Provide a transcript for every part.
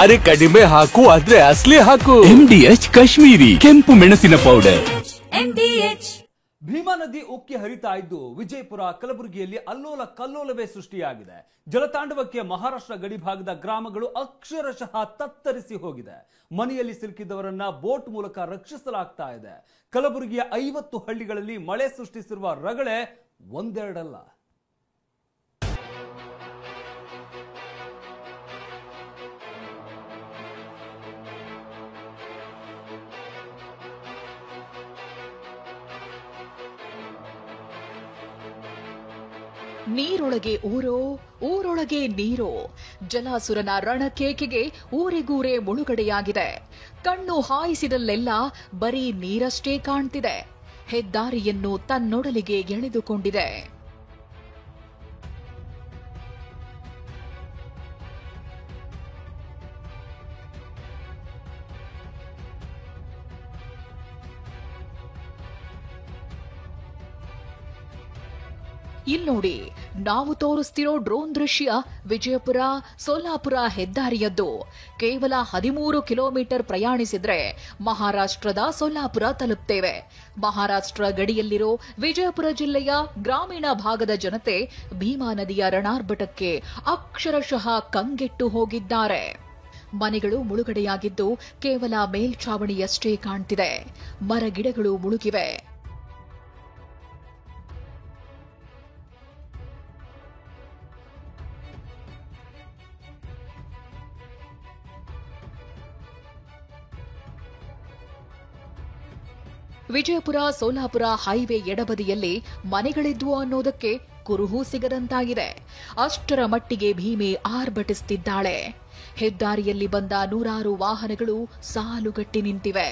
ಅರೆ ಕಡಿಮೆ ಹಾಕು ಆದ್ರೆ ಅಸಲಿ ಹಾಕು. MDH ಕಾಶ್ಮೀರಿ ಕೆಂಪು ಮೆಣಸಿನ ಪೌಡರ್. ಭೀಮಾ ನದಿ ಉಕ್ಕಿ ಹರಿತಾ ಇದ್ದು ವಿಜಯಪುರ ಕಲಬುರಗಿಯಲ್ಲಿ ಅಲ್ಲೋಲ ಕಲ್ಲೋಲವೇ ಸೃಷ್ಟಿಯಾಗಿದೆ. ಜಲತಾಂಡವಕ್ಕೆ ಮಹಾರಾಷ್ಟ್ರ ಗಡಿ ಭಾಗದ ಗ್ರಾಮಗಳು ಅಕ್ಷರಶಃ ತತ್ತರಿಸಿ ಹೋಗಿದೆ. ಮನೆಯಲ್ಲಿ ಸಿಲುಕಿದವರನ್ನ ಬೋಟ್ ಮೂಲಕ ರಕ್ಷಿಸಲಾಗ್ತಾ ಇದೆ. ಕಲಬುರಗಿಯ 50 ಹಳ್ಳಿಗಳಲ್ಲಿ ಮಳೆ ಸೃಷ್ಟಿಸಿರುವ ರಗಳೆ ಒಂದೆರಡಲ್ಲ. ನೀರೊಳಗೆ ಊರೋ, ಊರೊಳಗೆ ನೀರೋ. ಜಲಾಸುರನ ರಣಕೇಕೆಗೆ ಊರಿಗೂರೇ ಮುಳುಗಡೆಯಾಗಿದೆ. ಕಣ್ಣು ಹಾಯಿಸಿದಲ್ಲೆಲ್ಲ ಬರೀ ನೀರಷ್ಟೇ ಕಾಣ್ತಿದೆ. ಹೆದ್ದಾರಿಯನ್ನು ತನ್ನೊಡಲಿಗೆ ಎಳೆದುಕೊಂಡಿದೆ. ಇಲ್ನೋಡಿ, ನಾವು ತೋರಿಸ್ತಿರೋ ಡ್ರೋನ್ ದೃಶ್ಯ ವಿಜಯಪುರ ಸೋಲಾಪುರ ಹೆದ್ದಾರಿಯದ್ದು. ಕೇವಲ 13 ಕಿಲೋಮೀಟರ್ ಪ್ರಯಾಣಿಸಿದ್ರೆ ಮಹಾರಾಷ್ಟ್ರದ ಸೋಲಾಪುರ ತಲುಪ್ತೇವೆ. ಮಹಾರಾಷ್ಟ್ರ ಗಡಿಯಲ್ಲಿರೋ ವಿಜಯಪುರ ಜಿಲ್ಲೆಯ ಗ್ರಾಮೀಣ ಭಾಗದ ಜನತೆ ಭೀಮಾ ನದಿಯ ರಣಾರ್ಭಟಕ್ಕೆ ಅಕ್ಷರಶಃ ಕಂಗೆಟ್ಟು ಹೋಗಿದ್ದಾರೆ. ಮನೆಗಳು ಮುಳುಗಡೆಯಾಗಿದ್ದು ಕೇವಲ ಮೇಲ್ಛಾವಣಿಯಷ್ಟೇ ಕಾಣ್ತಿದೆ. ಮರಗಿಡಗಳು ಮುಳುಗಿವೆ. ವಿಜಯಪುರ ಸೋಲಾಪುರ ಹೈವೇ ಎಡಬದಿಯಲ್ಲಿ ಮನೆಗಳಿದ್ವು ಅನ್ನೋದಕ್ಕೆ ಕುರುಹೂ ಸಿಗದಂತಾಗಿದೆ. ಅಷ್ಟರ ಮಟ್ಟಿಗೆ ಭೀಮೆ ಆರ್ಭಟಿಸುತ್ತಿದ್ದಾಳೆ. ಹೆದ್ದಾರಿಯಲ್ಲಿ ಬಂದ ನೂರಾರು ವಾಹನಗಳು ಸಾಲುಗಟ್ಟಿ ನಿಂತಿವೆ.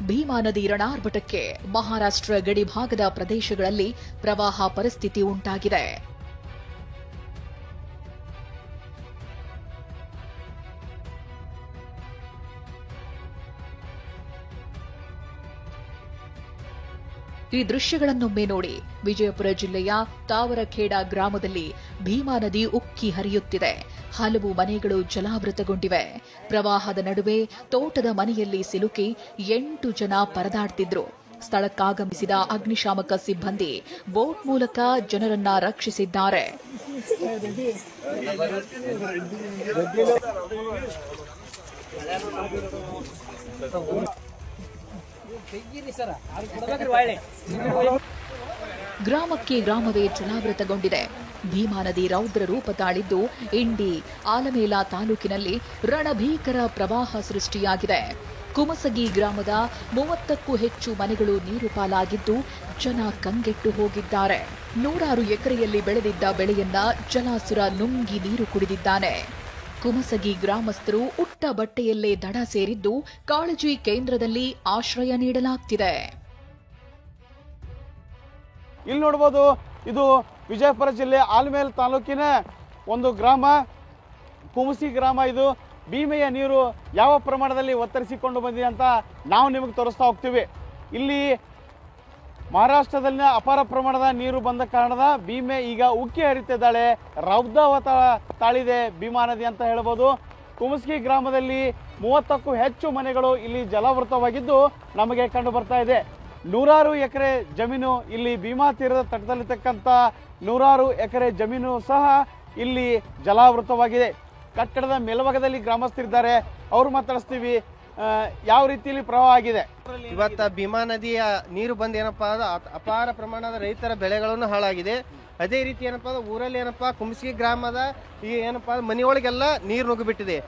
ಭೀಮಾ ನದಿ ರಣಾರ್ಭಟಕ್ಕೆ ಮಹಾರಾಷ್ಟ್ರ ಗಡಿ ಭಾಗದ ಪ್ರದೇಶಗಳಲ್ಲಿ ಪ್ರವಾಹ ಪರಿಸ್ಥಿತಿ ಉಂಟಾಗಿದೆ. ಈ ದೃಶ್ಯಗಳನ್ನೊಮ್ಮೆ ನೋಡಿ. ವಿಜಯಪುರ ಜಿಲ್ಲೆಯ ತಾವರಖೇಡ ಗ್ರಾಮದಲ್ಲಿ ಭೀಮಾ ನದಿ ಉಕ್ಕಿ ಹರಿಯುತ್ತಿದೆ. ಹಲವು ಮನೆಗಳು ಜಲಾವೃತಗೊಂಡಿವೆ. ಪ್ರವಾಹದ ನಡುವೆ ತೋಟದ ಮನೆಯಲ್ಲಿ ಸಿಲುಕಿ 8 ಜನ ಪರದಾಡ್ತಿದ್ರು. ಸ್ಥಳಕ್ಕಾಗಮಿಸಿದ ಅಗ್ನಿಶಾಮಕ ಸಿಬ್ಬಂದಿ ಬೋಟ್ ಮೂಲಕ ಜನರನ್ನ ರಕ್ಷಿಸಿದ್ದಾರೆ. ಗ್ರಾಮಕ್ಕೆ ಗ್ರಾಮವೇ ಜಲಾವೃತಗೊಂಡಿದೆ. ಭೀಮಾ ನದಿ ರೌದ್ರ ರೂಪ ತಾಳಿದ್ದು ಇಂಡಿ, ಆಲಮೇಲ ತಾಲೂಕಿನಲ್ಲಿ ರಣಭೀಕರ ಪ್ರವಾಹ ಸೃಷ್ಟಿಯಾಗಿದೆ. ಕುಮಸಗಿ ಗ್ರಾಮದ 30ಕ್ಕೂ ಹೆಚ್ಚು ಮನೆಗಳು ನೀರು ಪಾಲಾಗಿದ್ದು ಜನ ಕಂಗೆಟ್ಟು ಹೋಗಿದ್ದಾರೆ. ನೂರಾರು ಎಕರೆಯಲ್ಲಿ ಬೆಳೆದಿದ್ದ ಬೆಳೆಯನ್ನ ಜಲಾಸುರ ನುಂಗಿ ನೀರು ಕುಡಿದಿದ್ದಾನೆ. ಕುಮಸಗಿ ಗ್ರಾಮಸ್ಥರು ಉಟ್ಟ ಬಟ್ಟೆಯಲ್ಲೇ ದಡ ಸೇರಿದ್ದು ಕಾಳಜಿ ಕೇಂದ್ರದಲ್ಲಿ ಆಶ್ರಯ ನೀಡಲಾಗ್ತಿದೆ. ಇಲ್ಲಿ ನೋಡಬಹುದು, ಇದು ವಿಜಯಪುರ ಜಿಲ್ಲೆ ಆಲಮೇಲ ತಾಲೂಕಿನ ಒಂದು ಗ್ರಾಮ, ಕುಮಸಿ ಗ್ರಾಮ. ಇದು ಭೀಮೆಯ ನೀರು ಯಾವ ಪ್ರಮಾಣದಲ್ಲಿ ಒತ್ತರಿಸಿಕೊಂಡು ಬಂದಿದೆ ಅಂತ ನಾವು ನಿಮಗೆ ತೋರಿಸ್ತಾ ಹೋಗ್ತೀವಿ. ಇಲ್ಲಿ ಮಹಾರಾಷ್ಟ್ರದಲ್ಲಿ ಅಪಾರ ಪ್ರಮಾಣದ ನೀರು ಬಂದ ಕಾರಣದ ಭೀಮೆ ಈಗ ಉಕ್ಕಿ ಹರಿತಿದ್ದಾಳೆ. ರೌದ್ರವತ ತಾಳಿದೆ ಭೀಮಾ ನದಿ ಅಂತ ಹೇಳ್ಬೋದು. ಕುಮಸ್ಗಿ ಗ್ರಾಮದಲ್ಲಿ 30ಕ್ಕೂ ಹೆಚ್ಚು ಮನೆಗಳು ಇಲ್ಲಿ ಜಲಾವೃತವಾಗಿದ್ದು ನಮಗೆ ಕಂಡು ಬರ್ತಾ ಇದೆ. ನೂರಾರು ಎಕರೆ ಜಮೀನು ಇಲ್ಲಿ ಭೀಮಾ ತೀರದ ತಟದಲ್ಲಿರ್ತಕ್ಕಂಥ ನೂರಾರು ಎಕರೆ ಜಮೀನು ಸಹ ಇಲ್ಲಿ ಜಲಾವೃತವಾಗಿದೆ. ಕಟ್ಟಡದ ಮೇಲ್ಭಾಗದಲ್ಲಿ ಗ್ರಾಮಸ್ಥರಿದ್ದಾರೆ, ಅವರು ಮಾತಾಡಿಸ್ತೀವಿ. ಯಾವ ರೀತಿಯಲ್ಲಿ ಪ್ರವಾಹ ಆಗಿದೆ? ಇವತ್ತ ಭೀಮಾ ನದಿಯ ನೀರು ಬಂದು ಏನಪ್ಪಾ ಅಪಾರ ಪ್ರಮಾಣದ ರೈತರ ಬೆಳೆಗಳನ್ನು ಹಾಳಾಗಿದೆ. ಅದೇ ರೀತಿ ಏನಪ್ಪಾ ಊರಲ್ಲಿ ಏನಪ್ಪಾ ಕುಮಸ್ಗಿ ಗ್ರಾಮದ ಈ ಏನಪ್ಪಾ ಮನೆಯೊಳಗೆಲ್ಲ ನೀರು ನುಗ್ಗಿಬಿಟ್ಟಿದೆ.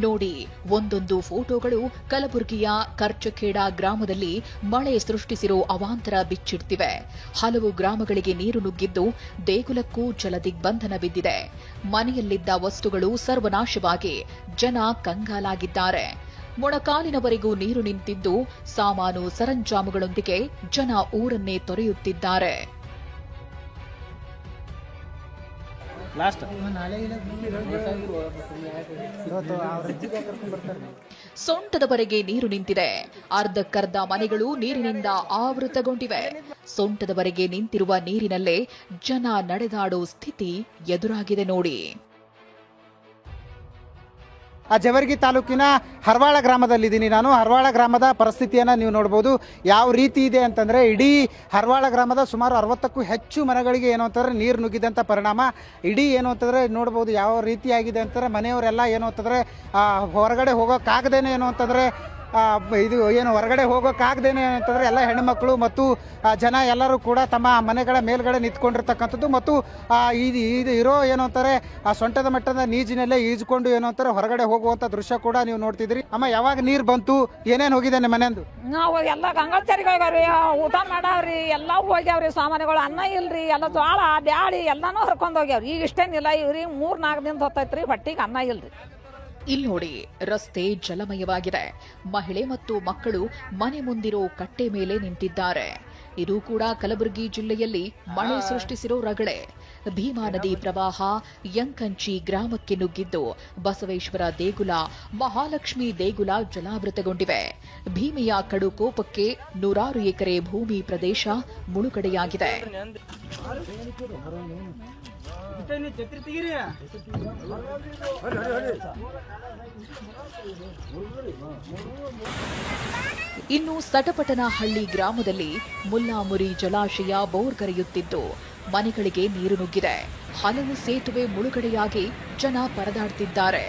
ನೋಡಿ, ಒಂದೊಂದು ಫೋಟೋಗಳು ಕಲಬುರಗಿಯ ಕರ್ಚಖೇಡ ಗ್ರಾಮದಲ್ಲಿ ಮಳೆ ಸೃಷ್ಟಿಸಿರೋ ಅವಾಂತರ ಬಿಚ್ಚಿಡ್ತಿವೆ. ಹಲವು ಗ್ರಾಮಗಳಿಗೆ ನೀರು ನುಗ್ಗಿದ್ದು ದೇಗುಲಕ್ಕೂ ಜಲದಿಗ್ಬಂಧನ ಬಿದ್ದಿದೆ. ಮನೆಯಲ್ಲಿದ್ದ ವಸ್ತುಗಳು ಸರ್ವನಾಶವಾಗಿ ಜನ ಕಂಗಾಲಾಗಿದ್ದಾರೆ. ಮೊಣಕಾಲಿನವರೆಗೂ ನೀರು ನಿಂತಿದ್ದು ಸಾಮಾನು ಸರಂಜಾಮುಗಳೊಂದಿಗೆ ಜನ ಊರನ್ನೇ ತೊರೆಯುತ್ತಿದ್ದಾರೆ. ಲಾಸ್ಟ್ ಸೊಂಟದವರೆಗೆ ನೀರು ನಿಂತಿದೆ. ಅರ್ಧಕ್ಕರ್ಧ ಮನೆಗಳು ನೀರಿನಿಂದ ಆವೃತಗೊಂಡಿವೆ. ಸೊಂಟದವರೆಗೆ ನಿಂತಿರುವ ನೀರಿನಲ್ಲೇ ಜನ ನಡೆದಾಡೋ ಸ್ಥಿತಿ ಎದುರಾಗಿದೆ ನೋಡಿ. ಜೇವರ್ಗಿ ತಾಲೂಕಿನ ಹರವಾಳ ಗ್ರಾಮದಲ್ಲಿದ್ದೀನಿ ನಾನು. ಹರವಾಳ ಗ್ರಾಮದ ಪರಿಸ್ಥಿತಿಯನ್ನು ನೀವು ನೋಡ್ಬೋದು ಯಾವ ರೀತಿ ಇದೆ ಅಂತಂದರೆ, ಇಡೀ ಹರವಾಳ ಗ್ರಾಮದ ಸುಮಾರು 60ಕ್ಕೂ ಹೆಚ್ಚು ಮನೆಗಳಿಗೆ ಏನು ಅಂತಂದರೆ ನೀರು ನುಗ್ಗಿದಂಥ ಪರಿಣಾಮ ಇಡೀ ಏನು ಅಂತಂದರೆ ನೋಡ್ಬೋದು ಯಾವ ರೀತಿಯಾಗಿದೆ ಅಂತಂದರೆ, ಮನೆಯವರೆಲ್ಲ ಏನು ಅಂತಂದರೆ ಹೊರಗಡೆ ಹೋಗೋಕ್ಕಾಗದೇನೆ ಏನು ಅಂತಂದರೆ ಇದು ಏನು ಹೊರಗಡೆ ಹೋಗೋಕ್ಕಾಗದೇನೆ ಅಂತಂದರೆ ಎಲ್ಲ ಹೆಣ್ಣುಮಕ್ಕಳು ಮತ್ತು ಜನ ಎಲ್ಲರೂ ಕೂಡ ತಮ್ಮ ಮನೆಗಳ ಮೇಲ್ಗಡೆ ನಿಂತ್ಕೊಂಡಿರ್ತಕ್ಕಂಥದ್ದು ಮತ್ತು ಇದು ಇರೋ ಏನು ಅಂತಾರೆ ಸೊಂಟದ ಮಟ್ಟದ ನೀಜಿನಲ್ಲೇ ಈಜ್ಕೊಂಡು ಏನು ಅಂತಾರೆ ಹೊರಗಡೆ ಹೋಗುವಂಥ ದೃಶ್ಯ ಕೂಡ ನೀವು ನೋಡ್ತಿದ್ರಿ. ಅಮ್ಮ, ಯಾವಾಗ ನೀರು ಬಂತು, ಏನೇನು ಹೋಗಿದೆ ನಿಮ್ಮ ಮನೆಯಂದು? ನಾವು ಎಲ್ಲ ಗಂಗಾಚರಿಗೆ ಹೋಗ್ಯಾವ್ರಿ, ಊಟ ಮಾಡಾವ್ರಿ, ಎಲ್ಲ ಹೋಗ್ಯಾವ್ರಿ. ಸಾಮಾನುಗಳು ಅನ್ನ ಇಲ್ರಿ, ಎಲ್ಲ ಜೋಳ ಬ್ಯಾಳಿ ಎಲ್ಲಾನು ಹರ್ಕೊಂಡು ಹೋಗ್ಯಾವ್ರಿ. ಈಗ ಇಷ್ಟೇನಿಲ್ಲ ಇವ್ರಿ 3-4 ದಿನ ಹೊತ್ತೈತ್ರಿ, ಹೊಟ್ಟಿಗೆ ಅನ್ನ ಇಲ್ರಿ. ಇಲ್ಲಿ ನೋಡಿ, ರಸ್ತೆ ಜಲಮಯವಾಗಿದೆ. ಮಹಿಳೆ ಮತ್ತು ಮಕ್ಕಳು ಮನೆ ಮುಂದಿರೋ ಕಟ್ಟೆ ಮೇಲೆ ನಿಂತಿದ್ದಾರೆ. ಇದು ಕೂಡ ಕಲಬುರಗಿ ಜಿಲ್ಲೆಯಲ್ಲಿ ಮಳೆ ಸೃಷ್ಟಿಸಿರೋ ರಗಳೆ. ಭೀಮಾ ನದಿ ಪ್ರವಾಹ ಯಂಕಂಚಿ ಗ್ರಾಮಕ್ಕೆ ನುಗ್ಗಿದ್ದು ಬಸವೇಶ್ವರ ದೇಗುಲ, ಮಹಾಲಕ್ಷ್ಮಿ ದೇಗುಲ ಜಲಾವೃತಗೊಂಡಿವೆ. ಭೀಮೆಯ ಕಡು ಕೋಪಕ್ಕೆ 100 ಎಕರೆ ಭೂಮಿ ಪ್ರದೇಶ ಮುಳುಗಡೆಯಾಗಿದೆ. ಇನ್ನು ಸಟಪಟನಹಳ್ಳಿ ಗ್ರಾಮದಲ್ಲಿ ಮುಲ್ಲಾಮುರಿ ಜಲಾಶಯ ಬೋರ್ಗರೆಯುತ್ತಿದ್ದು ಮನೆಗಳಿಗೆ ನೀರು ನುಗ್ಗಿದೆ. ಹಲವು ಸೇತುವೆ ಮುಳುಗಡೆಯಾಗಿ ಜನ ಪರದಾಡ್ತಿದ್ದಾರೆ.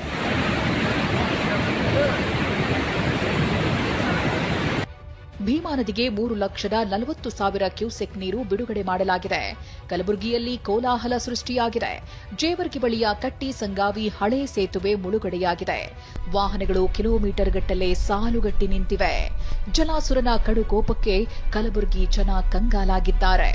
ಭೀಮಾ ನದಿಗೆ 3,40,000 ಕ್ಯೂಸೆಕ್ ನೀರು ಬಿಡುಗಡೆ ಮಾಡಲಾಗಿದೆ. ಕಲಬುರಗಿಯಲ್ಲಿ ಕೋಲಾಹಲ ಸೃಷ್ಟಿಯಾಗಿದೆ. ಜೇವರ್ಗಿ ಬಳಿಯ ಕಟ್ಟಿ ಸಂಗಾವಿ ಹಳೆ ಸೇತುವೆ ಮುಳುಗಡೆಯಾಗಿದೆ. ವಾಹನಗಳು ಕಿಲೋಮೀಟರ್ ಗಟ್ಟಲೆ ಸಾಲುಗಟ್ಟಿ ನಿಂತಿವೆ. ಜಲಾಸುರನ ಕಡು ಕೋಪಕ್ಕೆ ಕಲಬುರಗಿ ಜನ ಕಂಗಾಲಾಗಿದ್ದಾರೆ.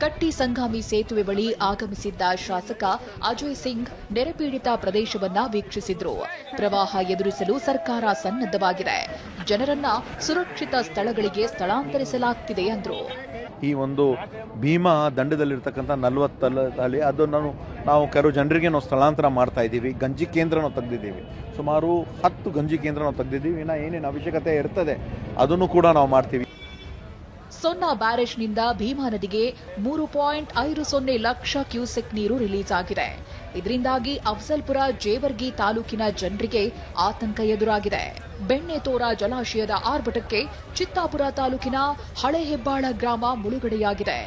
ಕಟ್ಟಿ ಸಂಗಾಮಿ ಸೇತುವೆ ಬಳಿ ಆಗಮಿಸಿದ್ದ ಶಾಸಕ ಅಜಯ್ ಸಿಂಗ್ ನೆರೆಪೀಡಿತ ಪ್ರದೇಶವನ್ನ ವೀಕ್ಷಿಸಿದ್ರು. ಪ್ರವಾಹ ಎದುರಿಸಲು ಸರ್ಕಾರ ಸನ್ನದ್ಧವಾಗಿದೆ. ಜನರನ್ನ ಸುರಕ್ಷಿತ ಸ್ಥಳಗಳಿಗೆ ಸ್ಥಳಾಂತರಿಸಲಾಗುತ್ತಿದೆ ಎಂದರು. ಈ ಒಂದು ಭೀಮಾ ದಂಡದಲ್ಲಿರ್ತಕ್ಕಂಥ 40 ತಳಿ ಅದನ್ನು ನಾವು ಕೆಲವು ಜನರಿಗೆ ನಾವು ಸ್ಥಳಾಂತರ ಮಾಡ್ತಾ ಇದ್ದೀವಿ. ಗಂಜಿ ಕೇಂದ್ರ ನಾವು ತೆಗೆದಿದ್ದೀವಿ, ಸುಮಾರು 10 ಗಂಜಿ ಕೇಂದ್ರ ನಾವು ತೆಗೆದಿದ್ದೀವಿ. ಇನ್ನು ಏನೇನು ಅವಶ್ಯಕತೆ ಇರ್ತದೆ ಅದನ್ನು ಕೂಡ ನಾವು ಮಾಡ್ತೀವಿ. ಸೊನ್ನಾ ಬ್ಯಾರೇಜ್ನಿಂದ ಭೀಮಾ ನದಿಗೆ 3.50 ಲಕ್ಷ ಕ್ಯೂಸೆಕ್ ನೀರು ರಿಲೀಸ್ ಆಗಿದೆ. ಇದರಿಂದಾಗಿ ಅಫ್ಜಲ್ಪುರ ಜೇವರ್ಗಿ ತಾಲೂಕಿನ ಜನರಿಗೆ ಆತಂಕ ಎದುರಾಗಿದೆ. ಬೆಣ್ಣೆತೋರ ಜಲಾಶಯದ ಆರ್ಭಟಕ್ಕೆ ಚಿತ್ತಾಪುರ ತಾಲೂಕಿನ ಹಳೆ ಹೆಬ್ಬಾಳ ಗ್ರಾಮ ಮುಳುಗಡೆಯಾಗಿದೆ.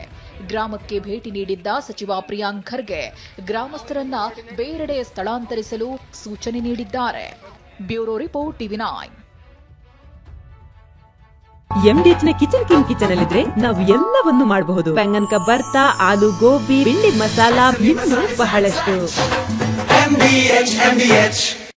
ಗ್ರಾಮಕ್ಕೆ ಭೇಟಿ ನೀಡಿದ್ದ ಸಚಿವ ಪ್ರಿಯಾಂಕ್ ಖರ್ಗೆ ಗ್ರಾಮಸ್ಥರನ್ನ ಬೇರೆಡೆ ಸ್ಥಳಾಂತರಿಸಲು ಸೂಚನೆ ನೀಡಿದ್ದಾರೆ. Bureau report, TV9. MDH ನ ಕಿಚನ್ ಅಲ್ಲಿದ್ರೆ ನಾವು ಎಲ್ಲವನ್ನು ಮಾಡಬಹುದು. ಬೆಂಗನ್ ಕಾ ಬರ್ತಾ, ಆಲೂ ಗೋಬಿ, ಭಿಂಡಿ ಮಸಾಲಾ, ಇನ್ನೂ ಬಹಳಷ್ಟು.